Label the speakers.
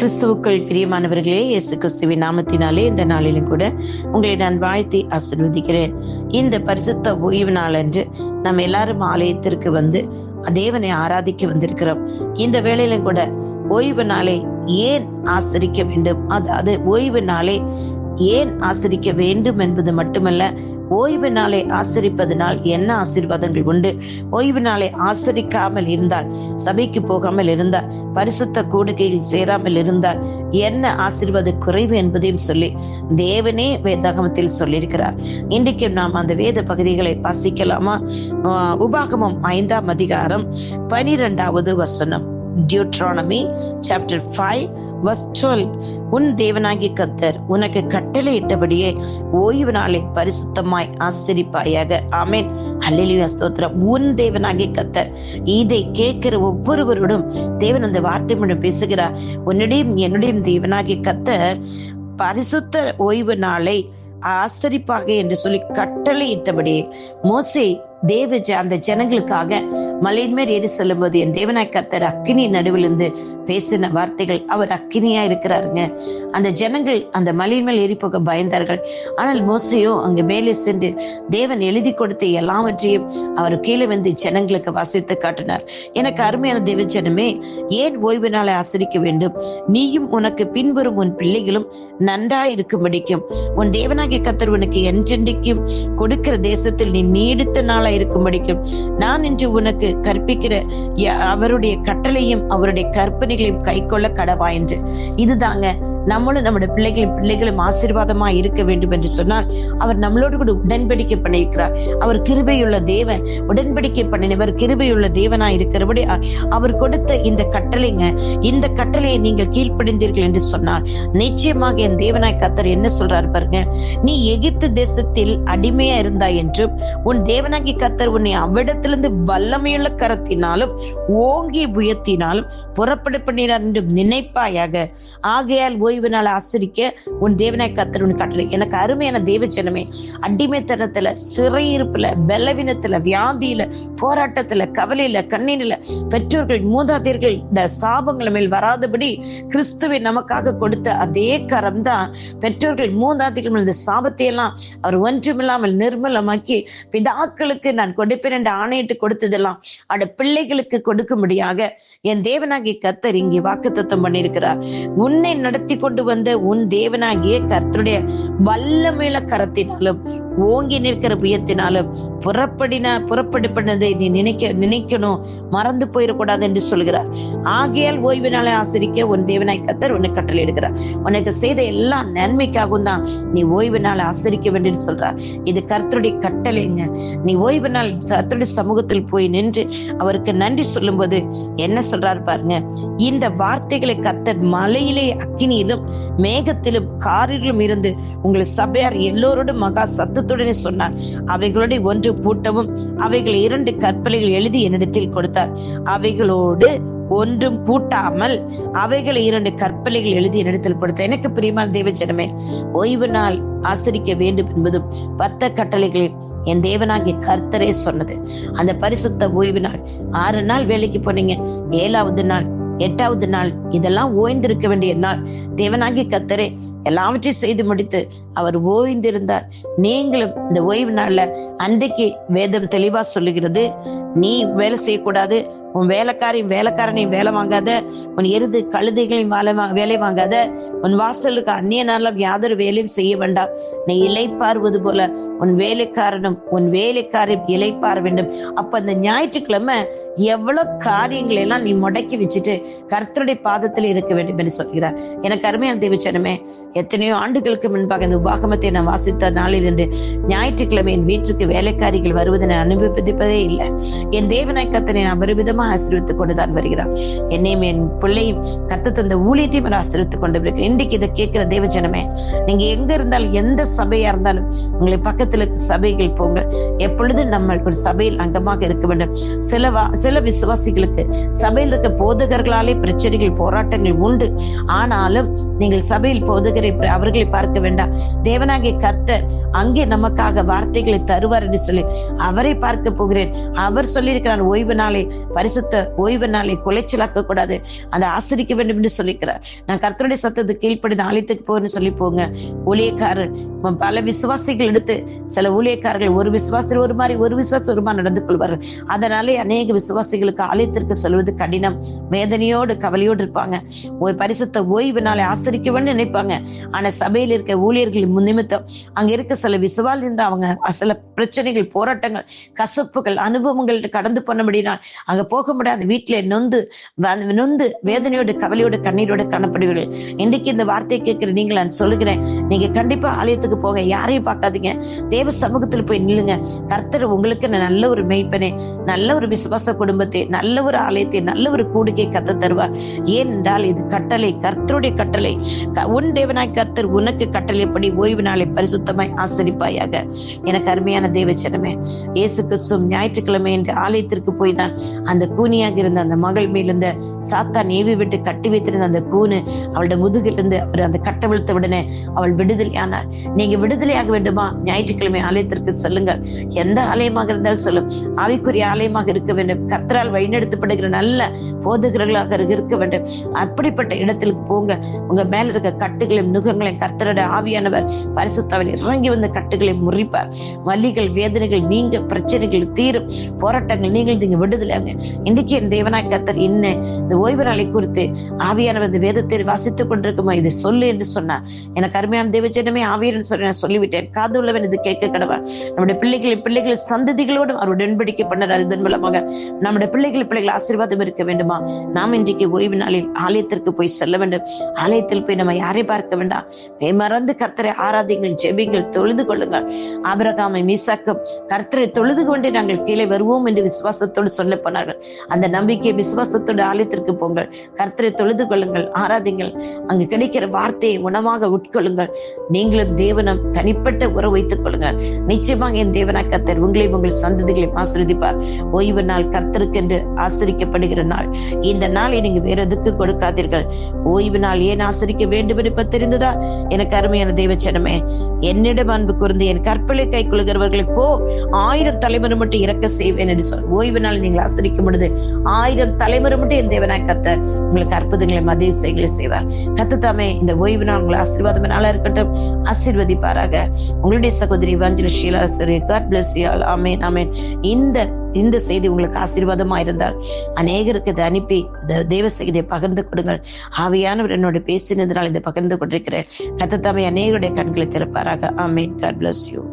Speaker 1: கிறிஸ்துவுக்குள் பிரியமானவர்களே, இயேசு கிறிஸ்துவின் நாமத்தினாலே இந்த நாளிலும் கூட உங்களை நான் வாழ்த்தி ஆசீர்வதிக்கிறேன். இந்த பரிசுத்த ஓய்வு நாள் அன்று நம்ம எல்லாரும் ஆலயத்திற்கு வந்து தேவனை ஆராதிக்க வந்திருக்கிறோம். இந்த வேளையிலும் கூட ஓய்வு நாளை ஏன் ஆசரிக்க வேண்டும், அதாவது ஓய்வு நாளை ஏன் ஆசரிக்க வேண்டும் என்பது மட்டுமல்ல, ஓய்வு நாளை ஆசரிப்பதனால் என்ன ஆசீர்வாதங்கள் உண்டு, ஓய்வு நாளை ஆசரிக்காமல் இருந்தால், சபைக்கு போகாமல் இருந்தால், பரிசுத்த கூடுகையில் சேராமல் இருந்தால் என்ன ஆசீர்வாத குறைவு என்பதையும் சொல்லி தேவனே வேதாகமத்தில் சொல்லியிருக்கிறார். இன்றைக்கு நாம் அந்த வேத பகுதிகளை வாசிக்கலாமா? உபாகமம் 5ஆம் அதிகாரம் 12வது வசனம். Deuteronomy chapter 5 verse 12. உன் தேவனாகிய கர்த்தர் உனக்கு கட்டளையிட்டபடியே ஓய்வு நாளை பரிசுத்தமாய் ஆசரிப்பாயாக. ஆமென், அல்லேலூயா, ஸ்தோத்திரம். உன் தேவனாகிய கர்த்தர், இதை கேட்கிற ஒவ்வொருவரோடும் தேவன் அந்த வார்த்தை மூலம் பேசுகிறார். உன்னுடையும் என்னுடைய தேவனாகிய கர்த்தர் பரிசுத்த ஓய்வு நாளை ஆசரிப்பாக என்று சொல்லி கட்டளையிட்டபடியே மோசே அந்த ஜனங்களுக்காக மலையின் மேல் ஏறி செல்லும் போது என் தேவனாய் கர்த்தர் அக்கினி நடுவிலிருந்து பேசின வார்த்தைகள், அவர் அக்கினியா இருக்கிறாருங்க. அந்த ஜனங்கள் அந்த மலையின் மேல் ஏறி போக பயந்தார்கள். ஆனால் மோசையோ அங்கு மேலே சென்று தேவன் எழுதி கொடுத்த எல்லாவற்றையும் அவர் கீழே வந்து ஜனங்களுக்கு வாசித்து காட்டினார். எனக்கு அருமையான தேவ ஜனமே, ஏன் ஓய்வு நாளை ஆசரிக்க வேண்டும்? நீயும் உனக்கு பின்வரும் உன் பிள்ளைகளும் நன்றாய் இருக்கும்படிக்கும், உன் தேவனாகிய கர்த்தர் உனக்கு என்றென்றைக்கும் கொடுக்கிற தேசத்தில் நீ நீடித்த நாளா இருக்கும்படிக்கும் நான் இன்று உனக்கு கற்பிக்கிற அவருடைய கட்டளையும் அவருடைய கற்பனைகளையும் கை கொள்ள கடவாயின்று. இதுதாங்க நம்மளும் நம்முடைய பிள்ளைகளும் ஆசீர்வாதமா இருக்க வேண்டும் என்று சொன்னால் அவர் நம்மளோடு கூட உடன்படிக்கை பண்ணியிருக்கிறார். அவர் கிருபையுள்ள தேவன், உடன்படிக்கை பண்ணினவர், கிருபையுள்ள தேவனா இருக்கிறபடி அவர் கொடுத்த இந்த கட்டளைங்க, இந்த கட்டளையை நீங்கள் கீழ்ப்படிந்தீர்கள் என்று சொன்னார் நிச்சயமாக என் தேவனாய் கர்த்தர் என்ன சொல்றாரு பாருங்க. நீ எகிப்து தேசத்தில் அடிமையா இருந்தாய் என்றும் உன் தேவனாகி கர்த்தர் உன்னை அவ்விடத்திலிருந்து வல்லமையுள்ள கரத்தினாலும் ஓங்கி புயத்தினாலும் புறப்பட பண்ணினார் என்றும் நினைப்பாயாக. ஆகையால் ஓய்வு நாள் ஆசரிக்க உன் தேவனாய் கர்த்தர் உன் கட்டளை. எனக்கு அருமையான தேவஜனமே, அடிமைத்தனத்துல, சிறையிருப்புல, பலவீனத்துல, வியாதியில, போராட்டத்துல, கவலையில, கண்ணீரில, பெற்றோர்கள் மூதாதையர்கள் சாபங்கள் மேல் வராதபடி கிறிஸ்துவை நமக்காக கொடுத்த அதே கரம் தான் பெற்றோர்கள் மூதாதையர்கள் இந்த சாபத்தை எல்லாம் அவர் ஒன்றுமில்லாமல் நிர்மலமாக்கி பிதாக்களுக்கு நான் கொடுப்பேன் என்று ஆணையிட்டு கொடுத்ததெல்லாம் அவருடைய பிள்ளைகளுக்கு கொடுக்கும்படியாக என் தேவனாகிய கர்த்தர் இங்கே வாக்குத்தத்தம் பண்ணியிருக்கிறார். உன்னை நடத்தி கொண்டு வந்த உன் தேவனாகிய கர்த்தருடைய வல்லமையுள்ள கரத்தினாலும் ஓங்கி நிற்கிற புயத்தினாலும் புறப்படு பண்ணதை நீ நினைக்கணும், மறந்து போயிடக்கூடாது என்று சொல்கிறார். ஆகையால் ஓய்வு நாளை ஆசரிக்க உன் தேவனாய் கர்த்தர் உன்னை கட்டளை எடுக்கிறார். உனக்கு செய்த எல்லா நன்மைக்காகவும் தான் நீ ஓய்வு நாளை ஆசரிக்க வேண்டும் சொல்றார். இது கர்த்தருடைய கட்டளைங்க. நீ ஓய்வு நாள் கர்த்தருடைய சமூகத்தில் போய் நின்று அவருக்கு நன்றி சொல்லும் போது என்ன சொல்றாரு பாருங்க. இந்த வார்த்தைகளை கர்த்தர் மலையிலே அக்கினியிலும் மேகத்திலும் காரிலும் இருந்து உங்கள் சபையார் எல்லோரோடும் மகா சத்தத்துடனே சொன்னார். அவைகளோடு ஒன்று பூட்டவும் அவைகள் 2 கற்பனைகள் எழுதி என்னிடத்தில் கொடுத்தார். அவைகளோடு ஒன்றும் கூட்டாமல் அவைகளை 2 கற்பனைகள் எழுதி என்னிடத்தில் கொடுத்தார். எனக்கு பிரியமான தேவ ஜனமே, ஓய்வு நாள் ஆசரிக்க வேண்டும் என்பதும் 10 கட்டளைகளையும் என் தேவனாகிய கர்த்தரே சொன்னது. அந்த பரிசுத்த ஓய்வு நாள் 6 நாள் வேலைக்கு போனீங்க, 7வது நாள் 8வது நாள் இதெல்லாம் ஓய்ந்திருக்க வேண்டிய நாள். தேவனாகிய கர்த்தரே எல்லாவற்றையும் செய்து முடித்து அவர் ஓய்ந்திருந்தார். நீங்களும் இந்த ஓய்வு நாள்ல, அன்றைக்கு வேதம் தெளிவா சொல்லுகிறது, நீ வேலை செய்யக்கூடாது, உன் வேலைக்காரனையும் வேலை வாங்காத, உன் எருது கழுதைகளையும் வேலை வாங்காத, உன் வாசலுக்கு அந்நிய நாளும் யாதொரு வேலையும் செய்ய வேண்டாம். நீ இளைப்பாறுவது போல உன் வேலைக்காரனும் உன் வேலைக்காரையும் இளைப்பாற வேண்டும். அப்ப அந்த ஞாயிற்றுக்கிழமை எவ்வளவு காரியங்களை எல்லாம் நீ முடக்கி வச்சுட்டு கர்த்தருடைய பாதத்தில் இருக்க வேண்டும் என்று சொல்கிறார். எனக்கு அருமையான தேவச்சனமே, எத்தனையோ ஆண்டுகளுக்கு முன்பாக இந்த உபாகமத்தை நான் வாசித்த நாளில் இருந்து ஞாயிற்றுக்கிழமை என் வீட்டுக்கு வேலைக்காரிகள் வருவதை நான் அனுபவிப்பதே இல்லை. என் தேவனாய் கர்த்தரை நான் விதமா ஆசீர்வித்துக் கொண்டுதான் வருகிறார். என்னையும் என் பிள்ளையும் கர்த்தர் தந்த ஊழியத்தையும் ஆசீர்வித்துக் கொண்டு வருகிறேன். இன்றைக்கு இதை கேட்கிற தேவஜனமே, நீங்க எங்க இருந்தாலும், எந்த சபையா இருந்தாலும், உங்களை பக்கத்துல சபைகள் போங்க. எப்பொழுதும் நம்ம ஒரு சபையில் அங்கமாக இருக்க வேண்டும். சில விசுவாசிகளுக்கு சபையில் இருக்க போதகர்களாலே பிரச்சனைகள், போராட்டங்கள் உண்டு. ஆனாலும் நீங்கள் சபையில் போதகரை அவர்களை பார்க்க வேண்டாம். தேவனாகிய கர்த்தர் அங்கே நமக்காக வார்த்தைகளை தருவார் என்று சொல்லி அவரை பார்க்க போகிறேன். அவர் சொல்லியிருக்கிறார், ஓய்வு நாளை பரிசுத்த ஓய்வு நாளை குலைச்சலாக்க கூடாது, அதை ஆசரிக்க வேண்டும் என்று சொல்லிக்கிறார். நான் கர்த்தருடைய சத்தத்தை கீழ்ப்படி ஆலயத்துக்கு போன்னு சொல்லி போங்க. ஊழியக்காரர் பல விசுவாசிகள் எடுத்து சில ஊழியக்காரர்கள் ஒரு விசுவாசி ஒரு மாதிரி ஒரு விசுவாசி ஒரு மாதிரி நடந்து கொள்வார்கள். அதனாலே அநேக விசுவாசிகளுக்கு ஆலயத்திற்கு சொல்வது கடினம், வேதனையோடு கவலையோடு இருப்பாங்க. ஒரு பரிசுத்த ஓய்வு நாளை ஆசரிக்க வேண்டும் நினைப்பாங்க. ஆனா சபையில் இருக்க ஊழியர்கள் நிமித்தம் அங்க இருக்க சில விசுவால் இருந்து அவங்க சில பிரச்சனைகள், போராட்டங்கள், கசப்புகள், அனுபவங்கள் கடந்து போனபடினால் அங்க போக முடியாது. வீட்டிலே நொந்து வேதனையோடு கவலையோடு கண்ணீரோடு காணப்படுவீர்கள். இன்றைக்கு இந்த வார்த்தையை கேட்கிற நீங்கள் நான் சொல்லுகிறேன், நீங்க கண்டிப்பா ஆலயத்துக்கு போங்க, யாரையும் பார்க்காதீங்க, தேவ சமூகத்தில் போய் நில்லுங்க. கர்த்தர் உங்களுக்கு நல்ல ஒரு மெய்ப்பனை, நல்ல ஒரு விசுவாச குடும்பத்தை, நல்ல ஒரு ஆலயத்தை, நல்ல ஒரு கூடுகை கத்த தருவார். ஏனென்றால் இது கட்டளை, கர்த்தருடைய கட்டளை. உன் தேவனாய் கர்த்தர் உனக்கு கட்டளைப்படி ஓய்வு நாளை பரிசுத்தமாய் ஆசரிப்பாயாக. எனக்கு அருமையான தேவச்சனமே, இயேசு கிறிஸ்து ஞாயிற்றுக்கிழமை என்று ஆலயத்திற்கு போய் தான் அந்த கூனியாக இருந்த அந்த மகள் மேலிருந்த சாத்தான் ஏவி விட்டு கட்டி வைத்திருந்த அந்த கூனு அவளுடைய முதுகிலிருந்து அவர் அந்த கட்டவிழ்த்த உடனே அவள் விடுதலையானார். நீங்க விடுதலையாக வேண்டுமா? ஞாயிற்றுக்கிழமை ஆலயத்திற்கு செல்லுங்கள். எந்த ஆலயமாக இருந்தாலும் சொல்லும், ஆவிக்குரிய ஆலயமாக இருக்க வேண்டும், கர்த்தரால் வழிநடத்தப்படுகிற நல்ல போதகர்களாக இருக்க வேண்டும். அப்படிப்பட்ட இடத்திற்கு போங்க. உங்க மேல இருக்க கட்டுகளையும் நுகங்களையும் கர்த்தருடைய ஆவியானவர் பரிசுத்தவர் இறங்கி வந்த கட்டுகளை முறிப்பார். வலிகள், வேதனைகள் நீங்க, பிரச்சனைகள் தீரும், போராட்டங்கள் நீங்கள் நீங்க விடுதலையாங்க. இன்றைக்கு என் தேவனாய் கர்த்தர் இந்த ஓய்வு நாளை குறித்து ஆவியானவர் இந்த வேதத்தை வாசித்துக் கொண்டிருக்குமா இதை சொல்லு என்று சொன்னார். எனக்கு அருமையான தேவஜனமே, ஆவியன்னு சொல்லி நான் சொல்லிவிட்டேன். காது உள்ளவன் இது கேட்க கடவா. நம்முடைய பிள்ளைகள் சந்ததிகளோடும் அவர் உடன்படிக்கை பண்ணார். இதன் மூலமாக நம்முடைய பிள்ளைகள் ஆசீர்வாதம் இருக்க வேண்டுமா? நாம் இன்றைக்கு ஓய்வு நாளில் ஆலயத்திற்கு போய் செல்ல வேண்டும். ஆலயத்தில் போய் நம்ம யாரை பார்க்க வேண்டாம், மறந்து கர்த்தரை ஆராதிங்கள், ஜெபிங்கள், தொழுது கொள்ளுங்கள். ஆபிரகாமும் ஈசாக்கும் கர்த்தரை தொழுது கொண்டே நாங்கள் கீழே வருவோம் என்று விசுவாசத்தோடு சொல்ல போனார்கள். அந்த நம்பிக்கை விசுவாசத்தோடு ஆலயத்திற்கு போங்கள், கர்த்தரை தொழுது கொள்ளுங்கள், ஆராதிங்கள். அங்கு கிடைக்கிற வார்த்தையை உணவாக உட்கொள்ளுங்கள். நீங்களும் தேவனும் தனிப்பட்ட உறவு வைத்துக் கொள்ளுங்கள். நிச்சயமாக என் தேவனாய் கர்த்தர் உங்களையும் உங்கள் சந்ததிகளையும் ஆசீர்வதிப்பார். ஓய்வு நாள் கர்த்தருக்கு என்று ஆசரிக்கப்படுகிற நாள். இந்த நாளை நீங்க வேற எதுக்கு கொடுக்காதீர்கள். ஓய்வு நாள் ஏன் ஆசரிக்க வேண்டும் என்று தெரிந்ததா? எனக்கு அருமையான தேவச்சனமே, என்னிடம் அன்பு கூர்ந்து என் கற்பலை கை கொள்கிறவர்களுக்கோ 1000 தலைமுறை மட்டும் இறக்க செய்வேன் என்று சொல். ஓய்வு நாள் நீங்கள் ஆசரிக்கும் பொழுது 1000 தலைமுறை மட்டும் என் தேவனாய் கர்த்தர் உங்களுக்கு அற்புதங்களை அதிசயங்களை செய்வார். கர்த்தர் இந்த ஓய்வு நாள் உங்களை ஆசீர்வாதம் நாளா இருக்கட்டும், ஆசீர்வதிப்பாராக. உங்களுடைய சகோதரி எவாஞ்சலிஸ்ட் ஷீலா சரி. God bless you all. ஆமென், ஆமென். இந்த செய்தி உங்களுக்கு ஆசீர்வாதமா இருந்தால் அநேகருக்கு இதை அனுப்பி தேவ செய்தியை பகிர்ந்து கொடுங்கள். ஆவியானவர் என்னோட பேசினதுனால் இதை பகிர்ந்து கொண்டிருக்கிறேன். கர்த்தர் அநேகருடைய கண்களை திறப்பாராக. ஆமென். God bless you.